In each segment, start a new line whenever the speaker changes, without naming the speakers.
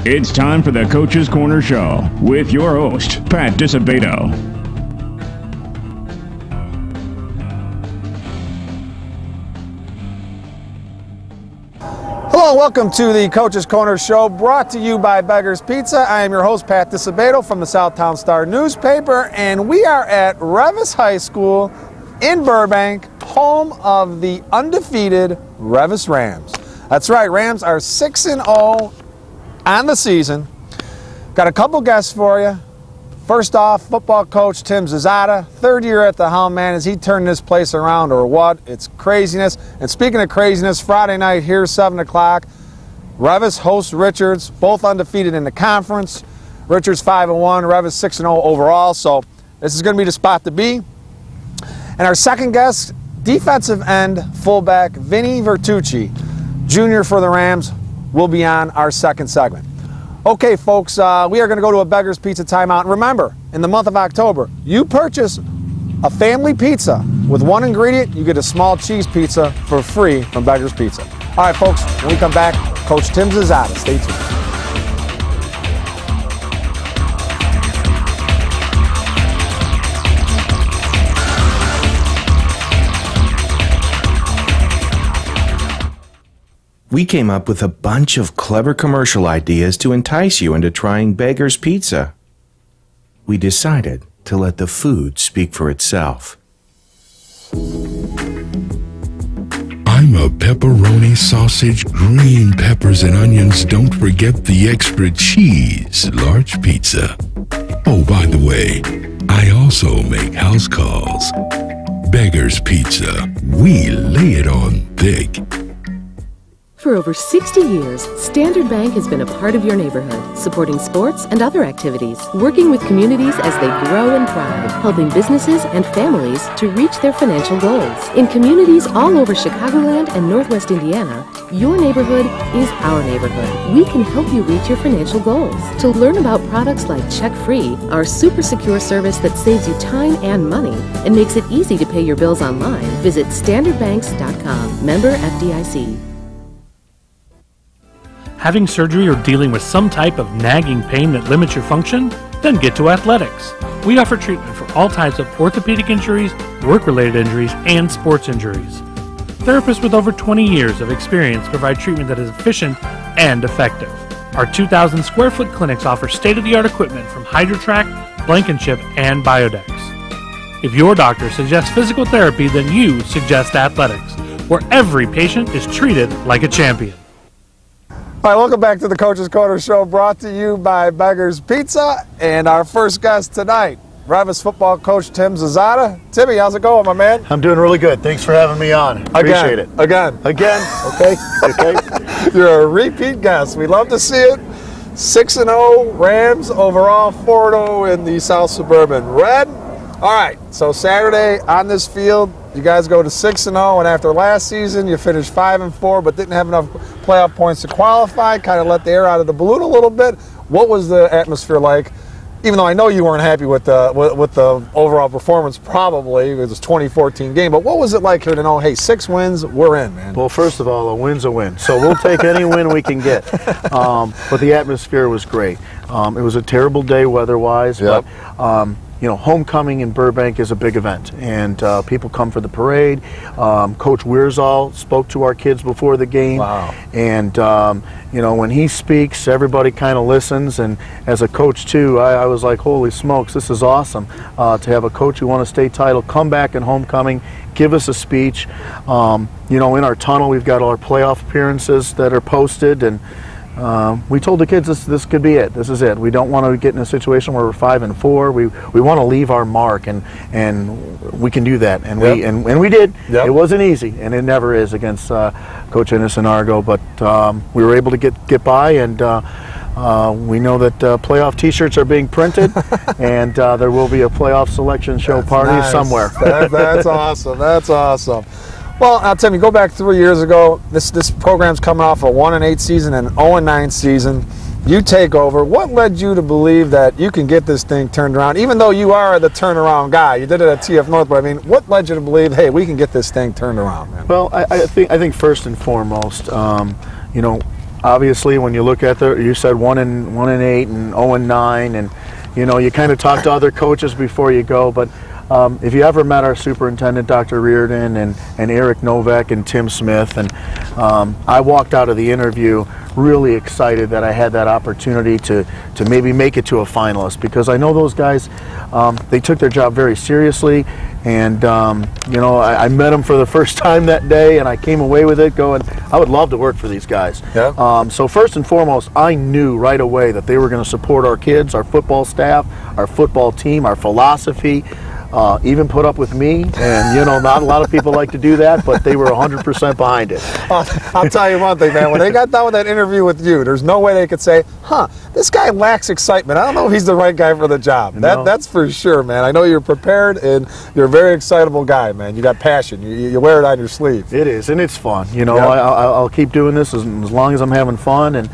It's time for the Coach's Corner Show with your host, Pat Disabato.
Hello and welcome to the Coach's Corner Show, brought to you by Beggar's Pizza. I am your host, Pat Disabato from the Southtown Star newspaper, and we are at Reavis High School in Burbank, home of the undefeated Reavis Rams. That's right, Rams are 6-0 on the season. Got a couple guests for you. First off, football coach Tim Zazata, third year at the helm, man. Has he turned this place around or what? It's craziness. And speaking of craziness, Friday night here, 7 o'clock, Reavis hosts Richards, both undefeated in the conference. Richards 5-1, Reavis 6-0 overall, so this is going to be the spot to be. And our second guest, defensive end fullback Vinny Vertucci, junior for the Rams, will be on our second segment. Okay, folks, we are going to go to a Beggar's Pizza timeout. And remember, in the month of October, you purchase a family pizza with one ingredient, you get a small cheese pizza for free from Beggar's Pizza. All right, folks, when we come back, Coach Tim Zazata. Stay tuned.
We came up with a bunch of clever commercial ideas to entice you into trying Beggar's Pizza. We decided to let the food speak for itself.
I'm a pepperoni sausage, green peppers and onions. Don't forget the extra cheese, large pizza. Oh, by the way, I also make house calls. Beggar's Pizza. We lay it on thick.
For over 60 years, Standard Bank has been a part of your neighborhood, supporting sports and other activities, working with communities as they grow and thrive, helping businesses and families to reach their financial goals. In communities all over Chicagoland and Northwest Indiana, your neighborhood is our neighborhood. We can help you reach your financial goals. To learn about products like Check Free, our super secure service that saves you time and money and makes it easy to pay your bills online, visit standardbanks.com. Member FDIC.
Having surgery or dealing with some type of nagging pain that limits your function? Then get to athletics. We offer treatment for all types of orthopedic injuries, work-related injuries, and sports injuries. Therapists with over 20 years of experience provide treatment that is efficient and effective. Our 2,000 square foot clinics offer state-of-the-art equipment from HydroTrack, Blankenship, and Biodex. If your doctor suggests physical therapy, then you suggest athletics, where every patient is treated like a champion.
All right, welcome back to the Coach's Corner Show, brought to you by Beggar's Pizza. And our first guest tonight, Reavis football coach Tim Zazata. Timmy, how's it going, my man?
I'm doing really good. Thanks for having me on. Appreciate it.
Again.
Okay. Okay.
You're a repeat guest. We love to see it. 6-0 Rams overall, 4-0 in the South Suburban Red. All right, so Saturday on this field, you guys go to 6-0, and after last season, you finished 5-4, but didn't have enough playoff points to qualify. Kind of let the air out of the balloon a little bit. What was the atmosphere like? Even though I know you weren't happy with the overall performance, probably it was a 2014 game. But what was it like here to know? Hey, 6 wins, we're in, man.
Well, first of all, a win's a win, so we'll take any win we can get. But the atmosphere was great. It was a terrible day weather-wise,
yep.
But. You know, homecoming in Burbank is a big event, and people come for the parade. Coach Wierzall spoke to our kids before the game.
Wow.
And, you know, when he speaks, everybody kind of listens. And as a coach, too, I was like, holy smokes, this is awesome to have a coach who won a state title come back in homecoming, give us a speech. You know, in our tunnel, we've got our playoff appearances that are posted, and we told the kids this could be it. This is it. We don't want to get in a situation where we're 5-4. We want to leave our mark, and we can do that. And
yep.
we did.
Yep.
It wasn't easy, and it never is against Coach Ennis and Argo. But we were able to get by, and we know that playoff T-shirts are being printed, and there will be a playoff selection show party somewhere.
That's awesome. That's awesome. Well, Tim, you go back 3 years ago. This program's coming off a 1-8 season and an 0-9 season. You take over. What led you to believe that you can get this thing turned around? Even though you are the turnaround guy, you did it at TF North. But I mean, what led you to believe, hey, we can get this thing turned around, man?
Well, I think first and foremost, you know, obviously, when you look at you said 1-8 and 0-9, and you kind of talk to other coaches before you go. But if you ever met our superintendent, Dr. Reardon, and Eric Novak and Tim Smith, and I walked out of the interview really excited that I had that opportunity to maybe make it to a finalist, because I know those guys, they took their job very seriously, and I met them for the first time that day, and I came away with it going, I would love to work for these guys.
Yeah.
So first and foremost, I knew right away that they were going to support our kids, our football staff, our football team, our philosophy. Even put up with me, and not a lot of people like to do that, but they were 100% behind it.
I'll tell you one thing, man. When they got done with that interview with you, there's no way they could say, this guy lacks excitement. I don't know if he's the right guy for the job. That's for sure, man. I know you're prepared, and you're a very excitable guy, man. You got passion. You wear it on your sleeve.
It is, and it's fun. I'll keep doing this as long as I'm having fun, and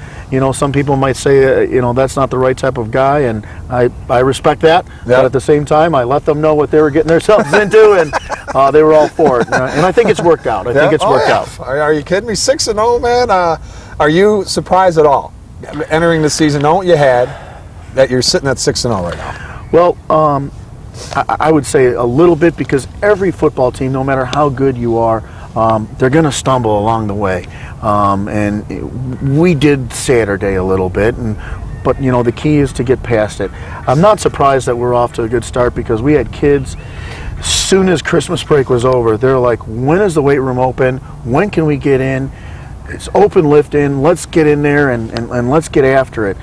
some people might say, that's not the right type of guy, and I respect that. But at the same time, I let them know what they were getting themselves into, and they were all for it. And I think it's worked out. I think it's worked out.
Are you kidding me? 6-0, man. Are you surprised at all, entering the season, knowing what you had, that you're sitting at 6-0 right now?
Well, I would say a little bit, because every football team, no matter how good you are, they're going to stumble along the way. And we did Saturday a little bit, but the key is to get past it. I'm not surprised that we're off to a good start, because we had kids, as soon as Christmas break was over, they're like, when is the weight room open? When can we get in? It's open lifting. Let's get in there and let's get after it.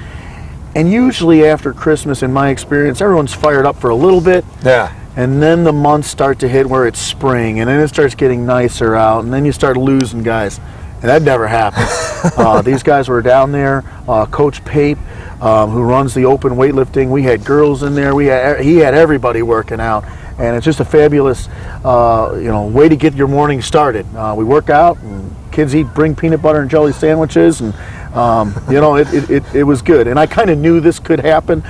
And usually after Christmas, in my experience, everyone's fired up for a little bit.
Yeah.
And then the months start to hit where it's spring, and then it starts getting nicer out, and then you start losing guys. And that never happened. These guys were down there. Coach Pape, who runs the open weightlifting, we had girls in there. He had everybody working out, and it's just a fabulous, way to get your morning started. We work out, and kids bring peanut butter and jelly sandwiches, and it was good. And I kind of knew this could happen,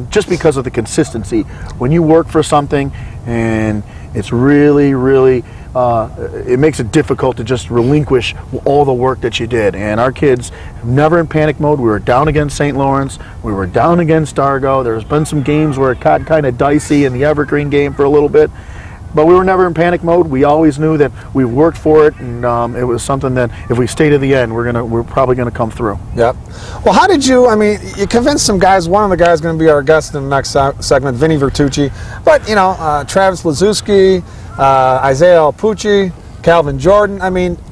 just because of the consistency. When you work for something, and it's really, really, it makes it difficult to just relinquish all the work that you did. And our kids, never in panic mode. We were down against St. Lawrence. We were down against Argo. There's been some games where it got kind of dicey in the Evergreen game for a little bit. But we were never in panic mode. We always knew that we worked for it, and it was something that if we stay to the end, we're probably going to come through.
Yep. Well, how did you, you convinced some guys. One of the guys is going to be our guest in the next segment, Vinny Vertucci. But, Travis Lazuski, Isaiah Alpucci, Calvin Jordan.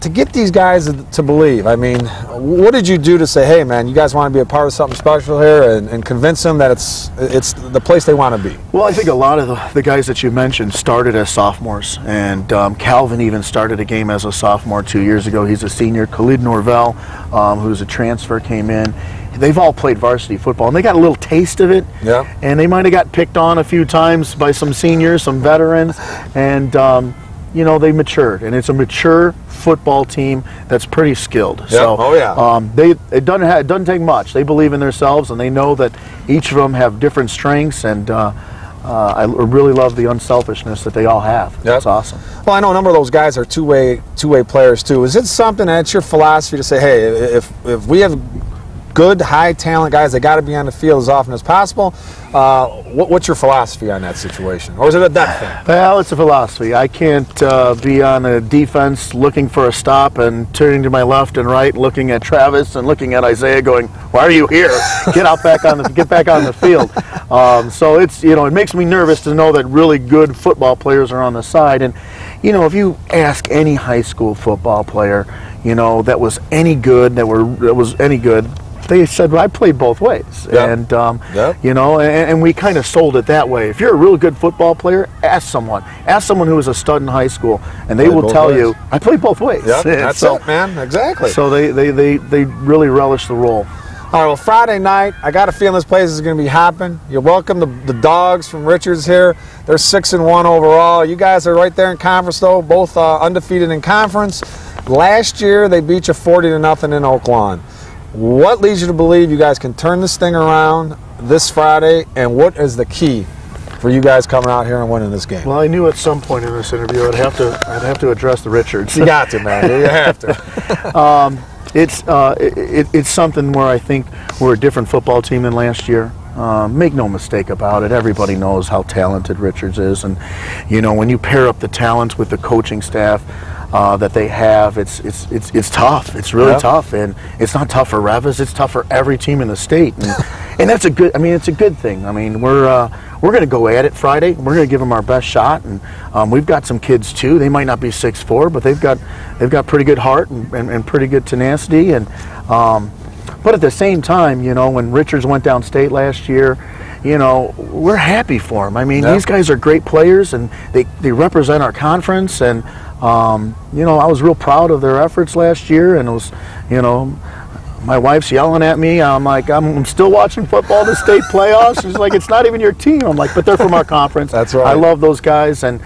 To get these guys to believe, what did you do to say, hey, man, you guys want to be a part of something special here, and convince them that it's the place they want to be?
Well, I think a lot of the guys that you mentioned started as sophomores, and Calvin even started a game as a sophomore 2 years ago. He's a senior. Khalid Norvell, who's a transfer, came in. They've all played varsity football, and they got a little taste of it.
Yeah.
And they might have got picked on a few times by some seniors, some veterans, and they matured, and it's a mature football team that's pretty skilled.
Yep.
So, it doesn't take much. They believe in themselves, and they know that each of them have different strengths, and I really love the unselfishness that they all have.
Yep.
That's awesome.
Well, I know a number of those guys are two-way players too. Is it something that's your philosophy to say, hey, if we have good, high-talent guys, they got to be on the field as often as possible? What's your philosophy on that situation? Or is it a depth thing?
Well, it's a philosophy. I can't be on a defense looking for a stop and turning to my left and right, looking at Travis and looking at Isaiah going, why are you here? Get back on the field. So it's, it makes me nervous to know that really good football players are on the side. And, if you ask any high school football player, that was any good, they said, well, I played both ways.
Yep.
And,
Yep.
and we kind of sold it that way. If you're a real good football player, ask someone who was a stud in high school, and they will tell you, I played both ways.
Yep. That's it, man. Exactly.
So they really relish the role.
All right, well, Friday night, I got a feeling this place is going to be hopping. You're welcome, the Dogs from Richards here. They're 6-1 overall. You guys are right there in conference, though, both undefeated in conference. Last year, they beat you 40-0 in Oak Lawn. What leads you to believe you guys can turn this thing around this Friday, and what is the key for you guys coming out here and winning this game?
Well, I knew at some point in this interview I'd have to address the Richards.
You got to, man. You have to.
It's something where I think we're a different football team than last year. Make no mistake about it. Everybody knows how talented Richards is, and you know, when you pair up the talents with the coaching staff that they have, it's tough. It's really tough, and it's not tough for Reavis. It's tough for every team in the state, and that's a good. I mean, it's a good thing. I mean, we're going to go at it Friday. We're going to give them our best shot, and we've got some kids too. They might not be 6'4", but they've got pretty good heart and pretty good tenacity, and. But at the same time, you know, when Richards went downstate last year, you know, we're happy for them. I mean, these guys are great players, and they represent our conference. And, you know, I was real proud of their efforts last year. And it was, you know, my wife's yelling at me. I'm like, I'm still watching football, the state playoffs. She's like, it's not even your team. I'm like, but they're from our conference.
That's right.
I love those guys. And,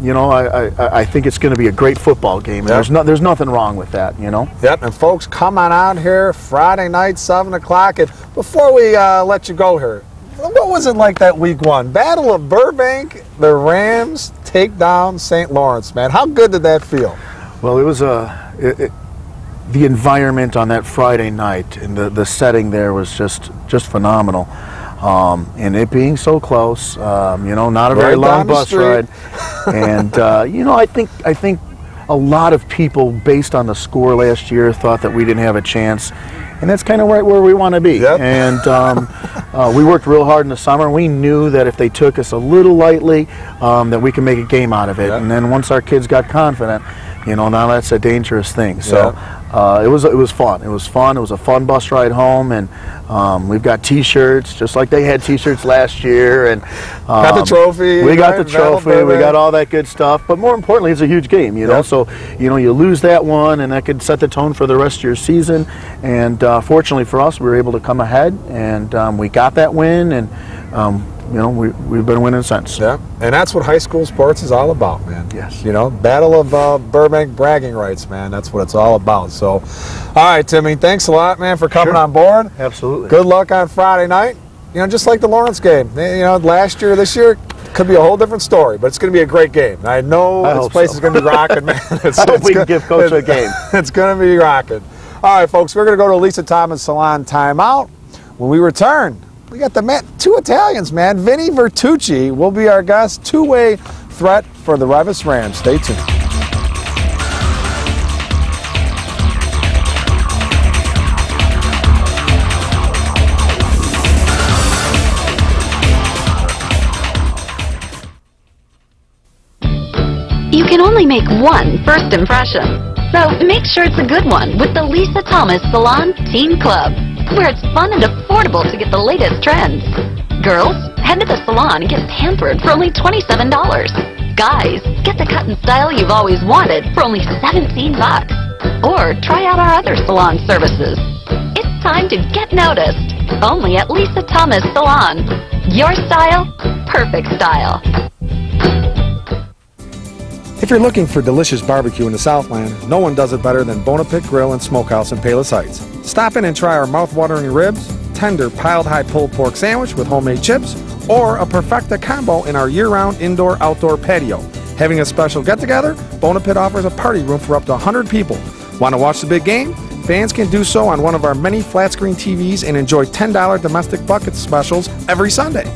you know, I think it's going to be a great football game. And there's nothing wrong with that, you know.
Yep, and folks, come on out here Friday night, 7 o'clock. And before we let you go here, what was it like that week one? Battle of Burbank, the Rams take down St. Lawrence, man. How good did that feel?
Well, it was the environment on that Friday night and the setting there was just phenomenal. And it being so close, you know, not a very long bus ride. And, you know, I think a lot of people, based on the score last year, thought that we didn't have a chance. And that's kind of right where we want to be. Yep. And we worked real hard in the summer. We knew that if they took us a little lightly, that we could make a game out of it. Yep. And then once our kids got confident, you know, now that's a dangerous thing. So it was fun. It was fun. It was a fun bus ride home, and we've got T-shirts just like they had T-shirts last year, and
got the trophy.
We got the trophy. We got all that good stuff. But more importantly, it's a huge game. You know, so you know, you lose that one, and that could set the tone for the rest of your season. And fortunately for us, we were able to come ahead, and we got that win, and you know, we've been winning since.
Yeah, and that's what high school sports is all about, man.
Yes.
You know, Battle of Burbank bragging rights, man. That's what it's all about. So, all right, Timmy, thanks a lot, man, for coming on board.
Absolutely.
Good luck on Friday night. You know, just like the Lawrence game. You know, last year, this year, could be a whole different story, but it's going to be a great game. I know this place is going to be rocking, man.
I hope we can give Coach a game.
It's going to be rocking. All right, folks, we're going to go to Lisa Thomas Salon timeout. When we return, we got two Italians, man. Vinny Vertucci will be our guest. Two-way threat for the Reavis Rams. Stay tuned.
You can only make one first impression. So make sure it's a good one with the Lisa Thomas Salon Teen Club, where it's fun and affordable to get the latest trends. Girls, head to the salon and get pampered for only $27. Guys, get the cut and style you've always wanted for only $17. Or try out our other salon services. It's time to get noticed. Only at Lisa Thomas Salon. Your style, perfect style.
If you're looking for delicious barbecue in the Southland, no one does it better than Bona Pit Grill and Smokehouse in Palos Heights. Stop in and try our mouth-watering ribs, tender piled-high pulled pork sandwich with homemade chips, or a perfecta combo in our year-round indoor-outdoor patio. Having a special get-together, Bona Pit offers a party room for up to 100 people. Want to watch the big game? Fans can do so on one of our many flat-screen TVs and enjoy $10 domestic bucket specials every Sunday.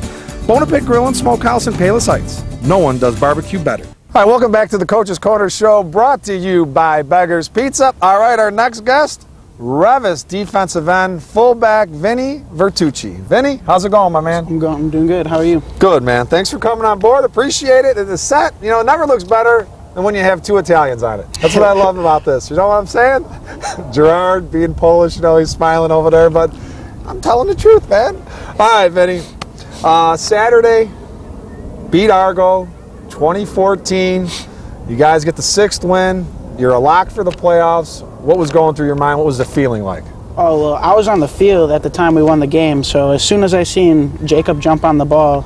Bona Pit Grill and Smokehouse in Palos Heights. No one does barbecue better. All right, welcome back to the Coach's Corner Show, brought to you by Beggar's Pizza. All right, our next guest, Reavis defensive end, fullback Vinny Vertucci. Vinny, how's it going, my man?
I'm doing good. How are you?
Good, man. Thanks for coming on board. Appreciate it. And the set, you know, it never looks better than when you have two Italians on it. That's what I love about this. You know what I'm saying? Gerard being Polish, you know, he's smiling over there, but I'm telling the truth, man. All right, Vinny. Saturday, beat Argo. 2014, you guys get the 6th win. You're a lock for the playoffs. What was going through your mind? What was the feeling like?
Oh, well, I was on the field at the time we won the game, so as soon as I seen Jacob jump on the ball,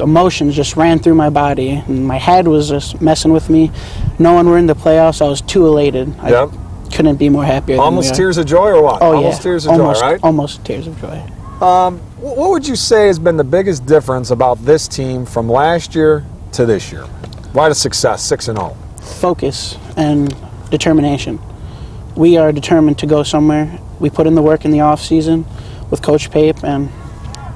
emotions just ran through my body, and my head was just messing with me. Knowing we're in the playoffs, I was too elated. I couldn't be more happier.
Almost tears of joy or what?
Oh,
almost tears of joy, right?
Almost tears of joy.
What would you say has been the biggest difference about this team from last year to this year? Why the success, 6-0?
Focus and determination. we are determined to go somewhere. We put in the work in the off season with Coach Pape and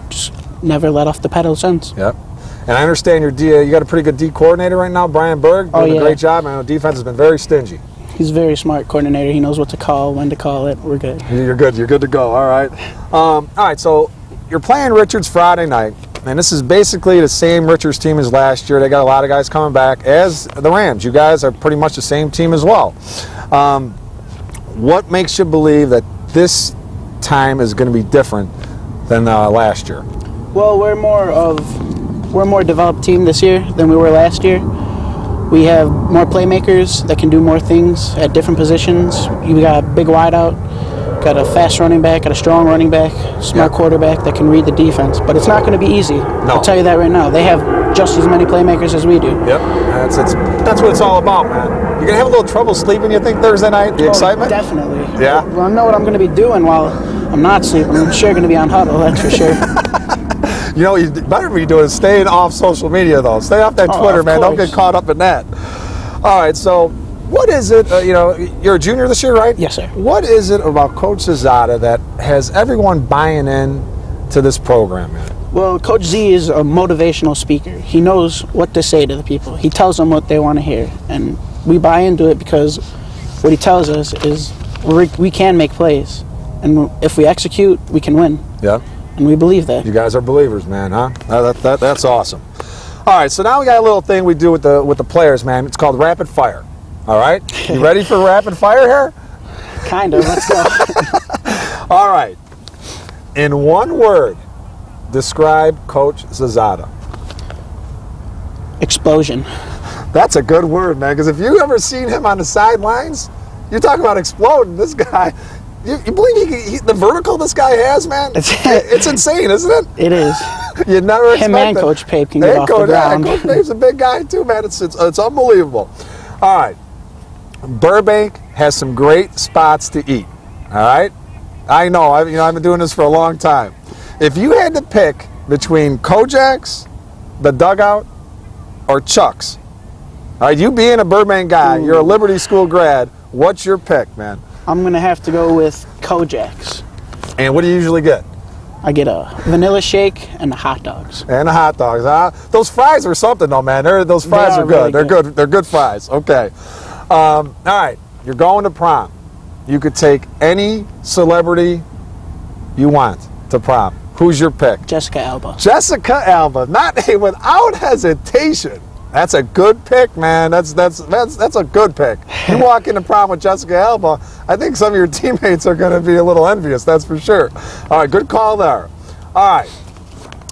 just never let off the pedal since.
Yep. And I understand you got a pretty good D coordinator right now, Brian Berg, doing a great job. I know defense has been very stingy.
He's a very smart coordinator. He knows what to call, when to call it. We're good.
You're good. You're good to go. All right. All right. So you're playing Richards Friday night, and this is basically the same Richards team as last year. They got a lot of guys coming back, as the Rams. You guys are pretty much the same team as well. What makes you believe that this time is going to be different than last year?
Well, we're a more developed team this year than we were last year. We have more playmakers that can do more things at different positions. You got a big wideout, got a fast running back, got a strong running back, smart quarterback that can read the defense. But it's not going to be easy. No. I'll tell you that right now. They have just as many playmakers as we do.
Yep, that's what it's all about, man. You're going to have a little trouble sleeping, you think, Thursday night? The excitement?
Definitely.
Yeah?
Well, I know what I'm going to be doing while I'm not sleeping. I'm sure going to be on huddle, that's for sure.
You know what you better be doing is staying off social media, though. Stay off that Twitter, man. Don't get caught up in that. All right, so what is it, you're a junior this year, right?
Yes, sir.
What is it about Coach Zazada that has everyone buying in to this program, man?
Well, Coach Z is a motivational speaker. He knows what to say to the people. He tells them what they want to hear. And we buy into it because what he tells us is we can make plays. And if we execute, we can win.
Yeah.
And we believe that.
You guys are believers, man, huh? That's awesome. All right, so now we got a little thing we do with the players, man. It's called rapid fire. All right? You ready for rapid fire here?
Kind of. Let's go.
All right. In one word, describe Coach Zazada.
Explosion.
That's a good word, man, because if you've ever seen him on the sidelines, you talk about exploding. This guy, you believe the vertical this guy has, man? It's insane, isn't it?
It is.
You never expect
him and Coach Pape can get off the ground.
Coach Pape's a big guy too, man. It's unbelievable. All right. Burbank has some great spots to eat. All right. I know. I've been doing this for a long time. If you had to pick between Kojak's, the Dugout, or Chuck's, all right, you being a Burbank guy, you're a Liberty School grad. What's your pick, man?
I'm gonna have to go with Kojak's.
And what do you usually get?
I get a vanilla shake and the hot dogs.
And the hot dogs, huh? Those fries are something, though, man. Those fries are good.
Really
They're good fries. Okay. All right. You're going to prom. You could take any celebrity you want to prom. Who's your pick?
Jessica Alba.
Jessica Alba. Without hesitation. That's a good pick, man. That's a good pick. You walk into prom with Jessica Alba, I think some of your teammates are going to be a little envious, that's for sure. All right, good call there. All right,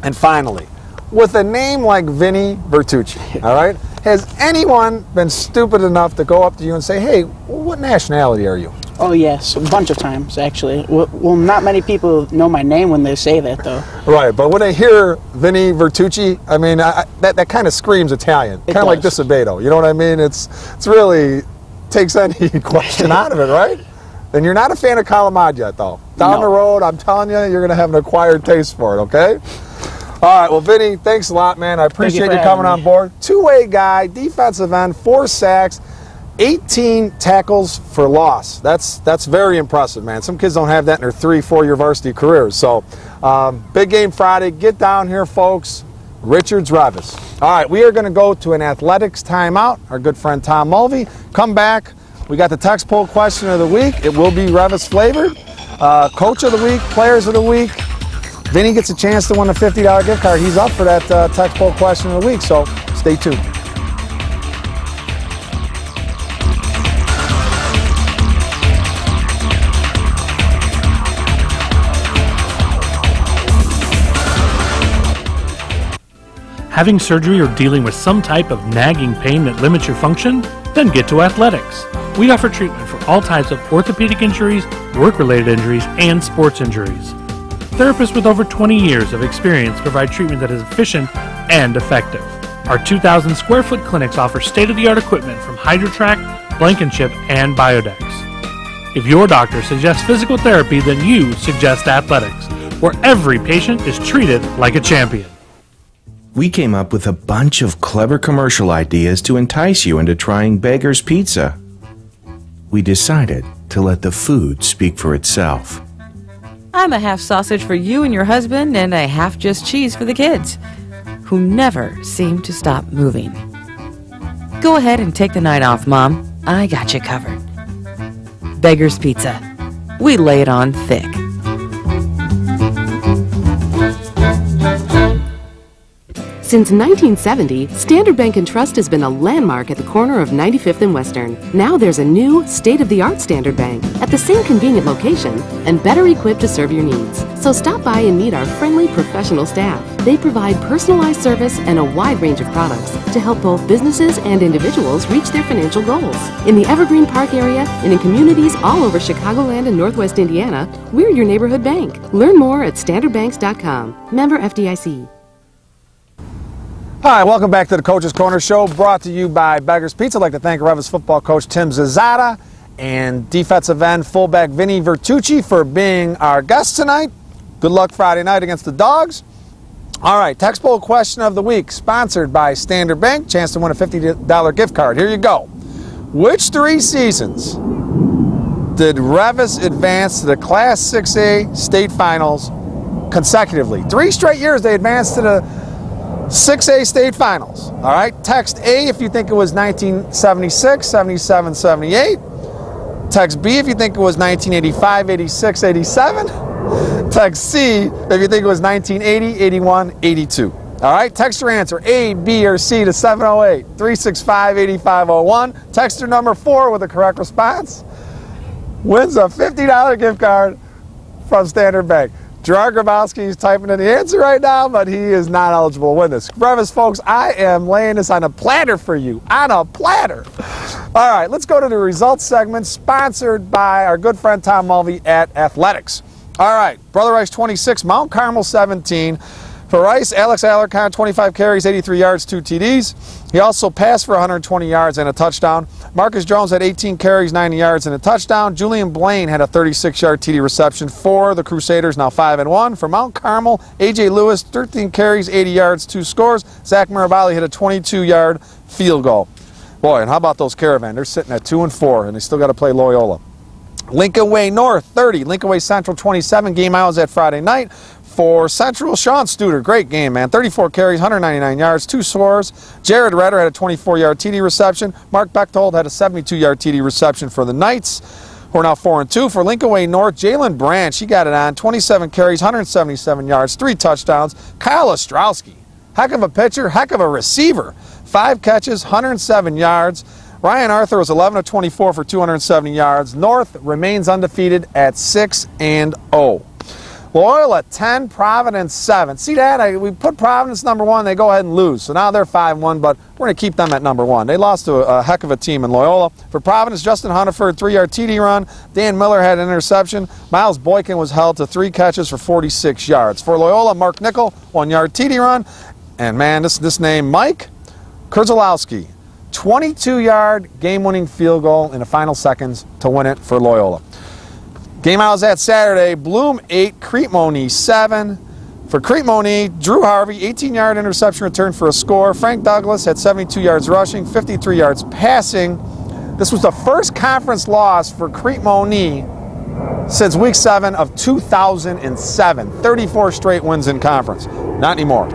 and finally, with a name like Vinny Bertucci, all right, has anyone been stupid enough to go up to you and say, hey, what nationality are you?
Oh, yes, a bunch of times, actually. Well, not many people know my name when they say that, though.
Right, but when they hear Vinny Bertucci, I mean, that kind of screams Italian. Kind of like Disabato, you know what I mean? It's really takes any question out of it, right? And you're not a fan of calamari yet, though. Down the road, I'm telling you, you're going to have an acquired taste for it, okay? All right, well, Vinny, thanks a lot, man. I appreciate you coming on board. Two-way guy, defensive end, 4 sacks. 18 tackles for loss. That's very impressive, man. Some kids don't have that in their 3-4-year varsity careers. So, big game Friday. Get down here, folks. Richards Reavis. All right, we are going to go to an athletics timeout. Our good friend Tom Mulvey. Come back. We got the text poll question of the week. It will be Reavis flavored. Coach of the week, players of the week. Vinny gets a chance to win a $50 gift card. He's up for that text poll question of the week. So, stay tuned.
Having surgery or dealing with some type of nagging pain that limits your function? Then get to Athletics. We offer treatment for all types of orthopedic injuries, work-related injuries, and sports injuries. Therapists with over 20 years of experience provide treatment that is efficient and effective. Our 2,000 square foot clinics offer state-of-the-art equipment from HydroTrack, Blankenship, and Biodex. If your doctor suggests physical therapy, then you suggest Athletics, where every patient is treated like a champion.
We came up with a bunch of clever commercial ideas to entice you into trying Beggar's Pizza. We decided to let the food speak for itself.
I'm a half sausage for you and your husband and a half just cheese for the kids, who never seem to stop moving. Go ahead and take the night off, Mom. I got you covered. Beggar's Pizza. We lay it on thick.
Since 1970, Standard Bank & Trust has been a landmark at the corner of 95th and Western. Now there's a new, state-of-the-art Standard Bank at the same convenient location and better equipped to serve your needs. So stop by and meet our friendly, professional staff. They provide personalized service and a wide range of products to help both businesses and individuals reach their financial goals. In the Evergreen Park area and in communities all over Chicagoland and Northwest Indiana, we're your neighborhood bank. Learn more at standardbanks.com. Member FDIC.
Hi, welcome back to the Coach's Corner Show, brought to you by Beggar's Pizza. I'd like to thank Reavis football coach Tim Zazada and defensive end fullback Vinny Vertucci for being our guests tonight. Good luck Friday night against the Dogs. All right, text poll question of the week, sponsored by Standard Bank. Chance to win a $50 gift card. Here you go. Which 3 seasons did Reavis advance to the Class 6A state finals consecutively? 3 straight years they advanced to the 6A state finals. All right, text A if you think it was 1976, 77, 78. Text B if you think it was 1985, 86, 87. Text C if you think it was 1980, 81, 82. All right, text your answer A, B, or C to 708-365-8501. Text your number 4 with the correct response wins a $50 gift card from Standard Bank. Gerard Grabowski is typing in the answer right now, but he is not eligible to win this. Reavis, folks, I am laying this on a platter for you. On a platter. All right, let's go to the results segment, sponsored by our good friend Tom Mulvey at Athletics. All right, Brother Rice 26, Mount Carmel 17. For Rice, Alex Alarcon, 25 carries, 83 yards, 2 TDs. He also passed for 120 yards and a touchdown. Marcus Jones had 18 carries, 90 yards, and a touchdown. Julian Blaine had a 36-yard TD reception for the Crusaders, now 5-1. For Mount Carmel, A.J. Lewis, 13 carries, 80 yards, 2 scores. Zach Mirabali hit a 22-yard field goal. Boy, and how about those Caravan? They're sitting at 2-4, and they still got to play Loyola. Lincoln Way North, 30. Lincoln Way Central, 27. Game I was at Friday night. For Central, Sean Studer, great game, man. 34 carries, 199 yards, 2 scores. Jared Redder had a 24-yard TD reception. Mark Bechtold had a 72-yard TD reception for the Knights, who are now 4-2. For Lincoln Way North, Jalen Branch, he got it on. 27 carries, 177 yards, 3 touchdowns. Kyle Ostrowski, heck of a pitcher, heck of a receiver. 5 catches, 107 yards. Ryan Arthur was 11 of 24 for 270 yards. North remains undefeated at 6-0. Loyola 10, Providence 7. See that? We put Providence number 1, they go ahead and lose. So now they're 5-1, but we're going to keep them at number 1. They lost to a heck of a team in Loyola. For Providence, Justin Hunneford, 3-yard TD run. Dan Miller had an interception. Miles Boykin was held to 3 catches for 46 yards. For Loyola, Mark Nickel, 1-yard TD run. And man, this name, Mike Kurzalowski, 22-yard game-winning field goal in the final seconds to win it for Loyola. Game I was at Saturday, Bloom 8, Crete-Monee 7. For Crete-Monee, Drew Harvey, 18-yard interception return for a score. Frank Douglas had 72 yards rushing, 53 yards passing. This was the first conference loss for Crete-Monee since week 7 of 2007. 34 straight wins in conference. Not anymore.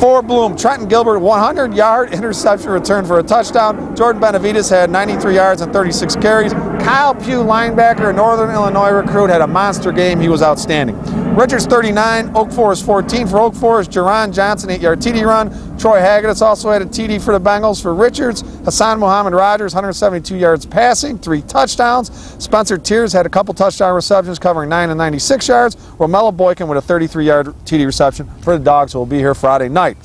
For Bloom, Trenton Gilbert, 100-yard interception return for a touchdown. Jordan Benavides had 93 yards and 36 carries. Kyle Pugh, linebacker, a Northern Illinois recruit, had a monster game. He was outstanding. Richards, 39. Oak Forest, 14. For Oak Forest, Jerron Johnson, 8-yard TD run. Troy Hagedis also had a TD for the Bengals. For Richards, Hassan Muhammad Rogers, 172 yards passing, 3 touchdowns. Spencer Tiers had a couple touchdown receptions covering 9 and 96 yards. Romello Boykin with a 33-yard TD reception for the Dogs, who will be here Friday night.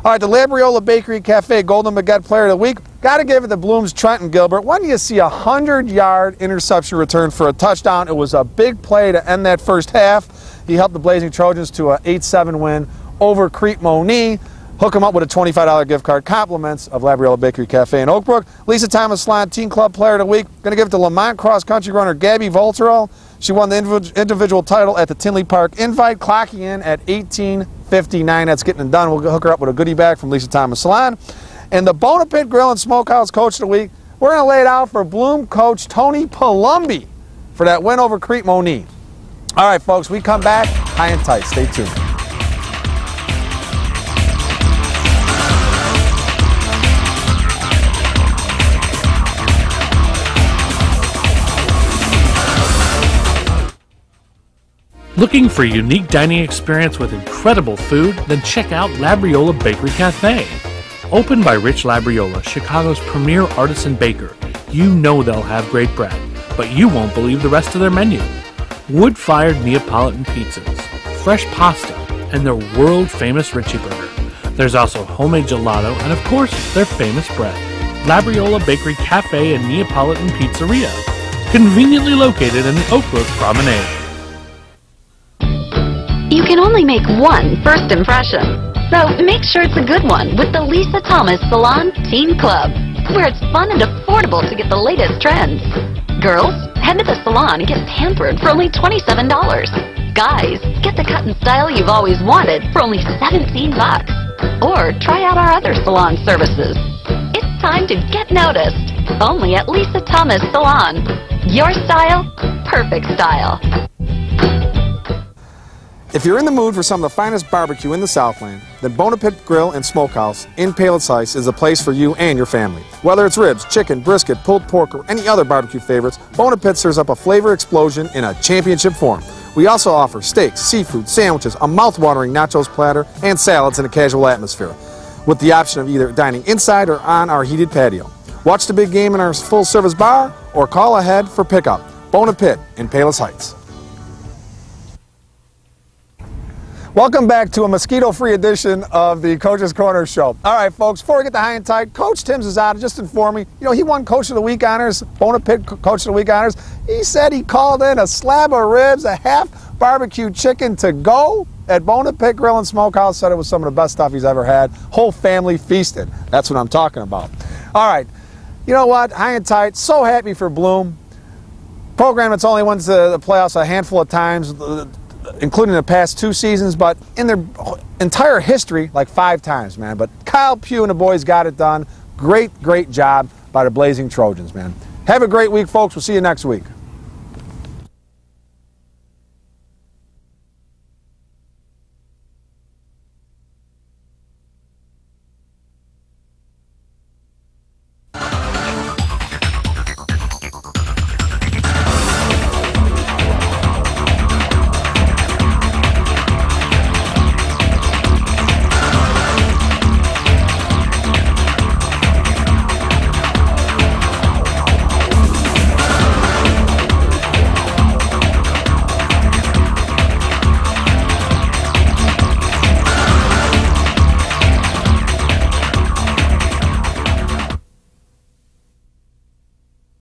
All right, the Labriola Bakery Cafe Golden Baguette Player of the Week. Got to give it to Bloom's Trenton Gilbert. When do you see a 100-yard interception return for a touchdown? It was a big play to end that first half. He helped the Blazing Trojans to an 8-7 win over Crete-Monee. Hook him up with a $25 gift card. Compliments of Labriola Bakery Cafe in Oak Brook. Lisa Thomas Salon Teen Club Player of the Week. Going to give it to Lamont Cross Country runner Gabby Volterol. She won the individual title at the Tinley Park Invite, clocking in at 18:59. That's getting it done. We'll hook her up with a goodie bag from Lisa Thomas Salon. And the Bonapit Grill and Smokehouse Coach of the Week, we're going to lay it out for Bloom coach Tony Palombi. for that win over Crete Moni. All right, folks, we come back high and tight. Stay tuned.
Looking for a unique dining experience with incredible food? Then check out Labriola Bakery Cafe. Opened by Rich Labriola, Chicago's premier artisan baker, you know they'll have great bread, but you won't believe the rest of their menu. Wood-fired Neapolitan pizzas, fresh pasta, and their world-famous Richie Burger. There's also homemade gelato and, of course, their famous bread. Labriola Bakery Cafe and Neapolitan Pizzeria, conveniently located in the Oak Brook Promenade.
You can only make one first impression, so make sure it's a good one with the Lisa Thomas Salon Teen Club, where it's fun and affordable to get the latest trends. Girls, head to the salon and get pampered for only $27. Guys, get the cut and style you've always wanted for only $17. Or try out our other salon services. It's time to get noticed, only at Lisa Thomas Salon. Your style, perfect style.
If you're in the mood for some of the finest barbecue in the Southland, then Bona Pit Grill and Smokehouse in Palos Heights is a place for you and your family. Whether it's ribs, chicken, brisket, pulled pork, or any other barbecue favorites, Bona Pit serves up a flavor explosion in a championship form. We also offer steaks, seafood, sandwiches, a mouth-watering nachos platter, and salads in a casual atmosphere, with the option of either dining inside or on our heated patio. Watch the big game in our full-service bar, or call ahead for pickup. Bona Pit in Palos Heights. Welcome back to a mosquito-free edition of the Coach's Corner Show. All right, folks, before we get to high and tight, Coach Timms is out. Just inform me, you know, he won Coach of the Week honors, Bona Pit Coach of the Week honors. He said he called in a slab of ribs, a half barbecue chicken to go at Bona Pit Grill and Smokehouse. Said it was some of the best stuff he's ever had. Whole family feasted. That's what I'm talking about. All right, you know what? High and tight. So happy for Bloom. Program that's only went to the playoffs a handful of times, including the past 2 seasons, but in their entire history, like 5 times, man. But Kyle Pugh and the boys got it done. Great, great job by the Blazing Trojans, man. Have a great week, folks. We'll see you next week.